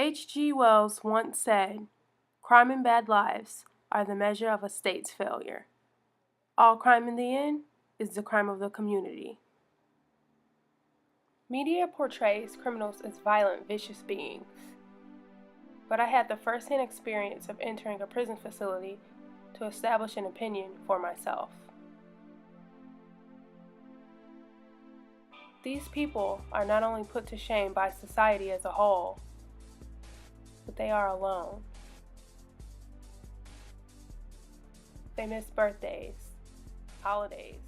H.G. Wells once said, "Crime and bad lives are the measure of a state's failure. All crime in the end is the crime of the community." Media portrays criminals as violent, vicious beings, but I had the first-hand experience of entering a prison facility to establish an opinion for myself. These people are not only put to shame by society as a whole, but they are alone. They miss birthdays, holidays.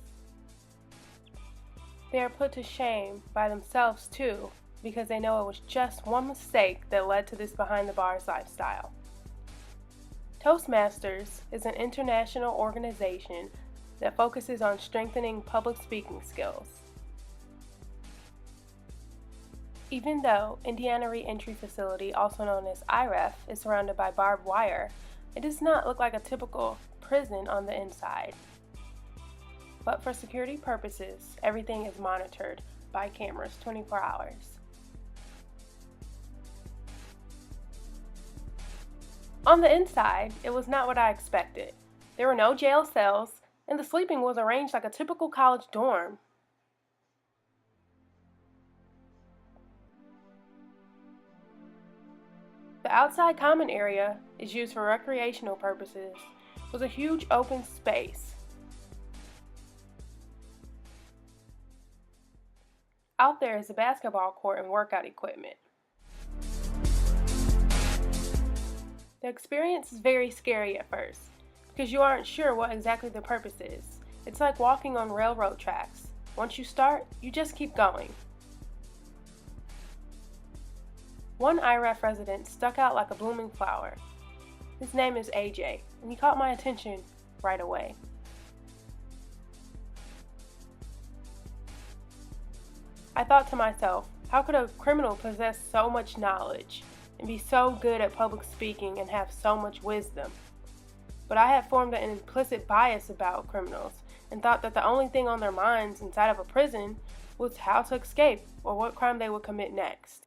They are put to shame by themselves too, because they know it was just one mistake that led to this behind-the-bars lifestyle. Toastmasters is an international organization that focuses on strengthening public speaking skills. Even though Indiana Reentry Facility, also known as IREF, is surrounded by barbed wire, it does not look like a typical prison on the inside. But for security purposes, everything is monitored by cameras 24 hours. On the inside, it was not what I expected. There were no jail cells, and the sleeping was arranged like a typical college dorm. The outside common area is used for recreational purposes. It was a huge open space. Out there is a basketball court and workout equipment. The experience is very scary at first, because you aren't sure what exactly the purpose is. It's like walking on railroad tracks. Once you start, you just keep going. One IREF resident stuck out like a blooming flower. His name is AJ, and he caught my attention right away. I thought to myself, how could a criminal possess so much knowledge and be so good at public speaking and have so much wisdom? But I had formed an implicit bias about criminals and thought that the only thing on their minds inside of a prison was how to escape or what crime they would commit next.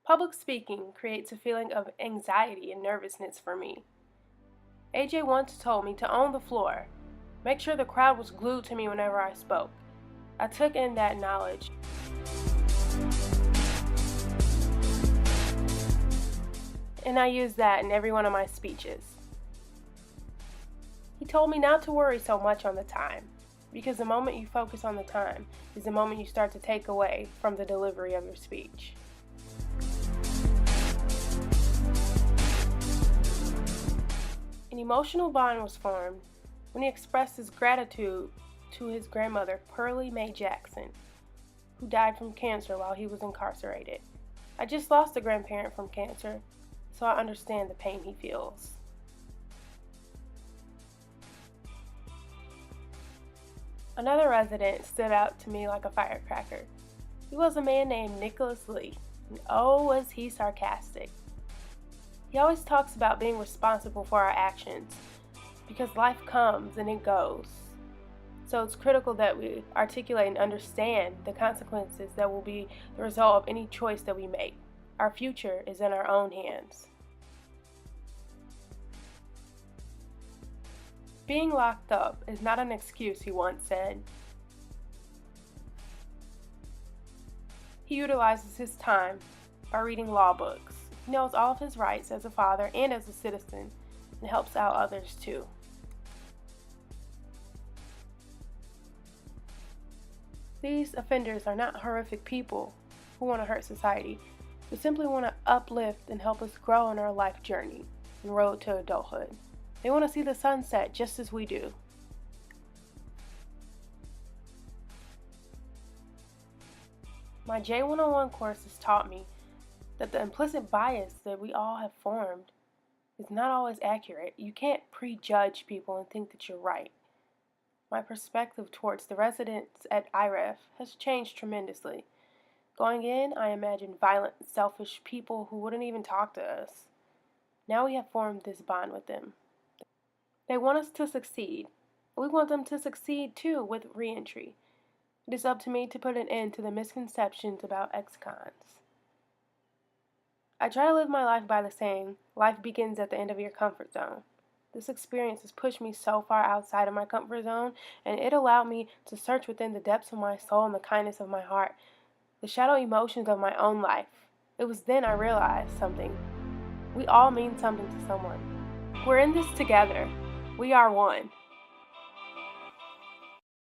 Public speaking creates a feeling of anxiety and nervousness for me. AJ once told me to own the floor, make sure the crowd was glued to me whenever I spoke. I took in that knowledge. And I used that in every one of my speeches. He told me not to worry so much on the time, because the moment you focus on the time is the moment you start to take away from the delivery of your speech. An emotional bond was formed when he expressed his gratitude to his grandmother, Pearlie Mae Jackson, who died from cancer while he was incarcerated. I just lost a grandparent from cancer, so I understand the pain he feels. Another resident stood out to me like a firecracker. He was a man named Nicholas Lee, and oh, was he sarcastic. He always talks about being responsible for our actions, because life comes and it goes. So it's critical that we articulate and understand the consequences that will be the result of any choice that we make. Our future is in our own hands. Being locked up is not an excuse, he once said. He utilizes his time by reading law books. He knows all of his rights as a father and as a citizen, and helps out others too. These offenders are not horrific people who want to hurt society, but simply want to uplift and help us grow in our life journey and road to adulthood. They want to see the sunset just as we do. My J101 course has taught me that the implicit bias that we all have formed is not always accurate. You can't prejudge people and think that you're right. My perspective towards the residents at IREF has changed tremendously. Going in, I imagined violent, selfish people who wouldn't even talk to us. Now we have formed this bond with them. They want us to succeed. We want them to succeed too with reentry. It is up to me to put an end to the misconceptions about ex-cons. I try to live my life by the saying, life begins at the end of your comfort zone. This experience has pushed me so far outside of my comfort zone, and it allowed me to search within the depths of my soul and the kindness of my heart, the shadow emotions of my own life. It was then I realized something. We all mean something to someone. We're in this together. We are one.